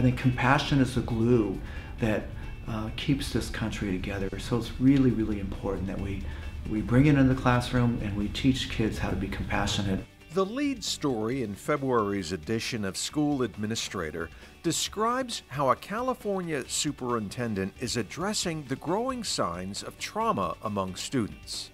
think compassion is the glue that keeps this country together. So it's really, really important that we bring it into the classroom and we teach kids how to be compassionate. The lead story in February's edition of School Administrator describes how a California superintendent is addressing the growing signs of trauma among students.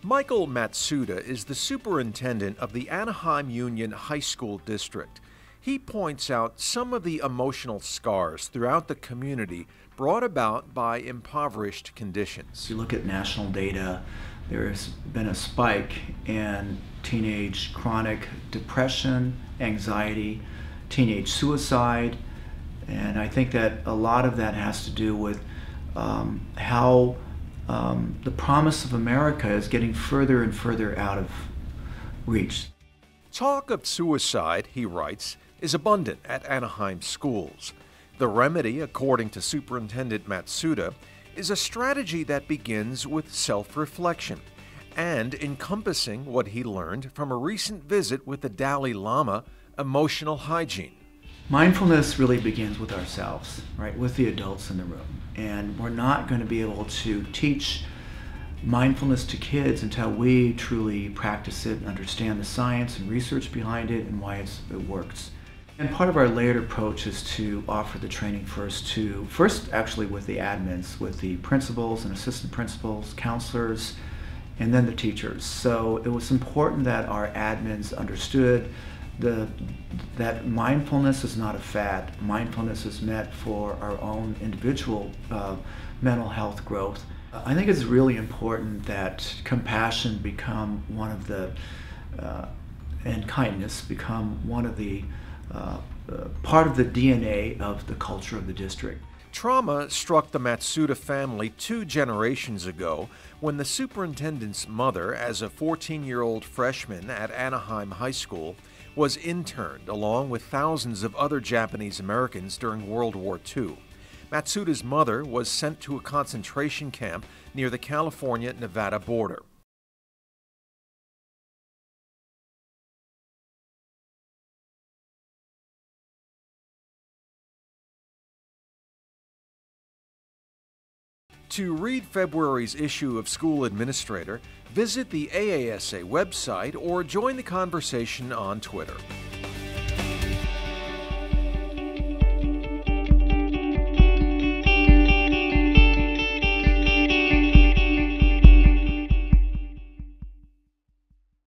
Michael Matsuda is the superintendent of the Anaheim Union High School District. He points out some of the emotional scars throughout the community brought about by impoverished conditions. If you look at national data, there's been a spike in teenage chronic depression, anxiety, teenage suicide, and I think that a lot of that has to do with how the promise of America is getting further and further out of reach. Talk of suicide, he writes, is abundant at Anaheim schools. The remedy, according to Superintendent Matsuda, is a strategy that begins with self-reflection and encompassing what he learned from a recent visit with the Dalai Lama, emotional hygiene. Mindfulness really begins with ourselves, right, with the adults in the room. And we're not going to be able to teach mindfulness to kids until we truly practice it and understand the science and research behind it and why it works. And part of our layered approach is to offer the training first actually with the admins, with the principals and assistant principals, counselors, and then the teachers. So it was important that our admins understood that mindfulness is not a fad. Mindfulness is meant for our own individual mental health growth. I think it's really important that compassion become one of the, and kindness become one of the part of the DNA of the culture of the district. Trauma struck the Matsuda family 2 generations ago when the superintendent's mother, as a 14-year-old freshman at Anaheim High School, was interned along with thousands of other Japanese Americans during World War II. Matsuda's mother was sent to a concentration camp near the California-Nevada border. To read February's issue of School Administrator, visit the AASA website or join the conversation on Twitter.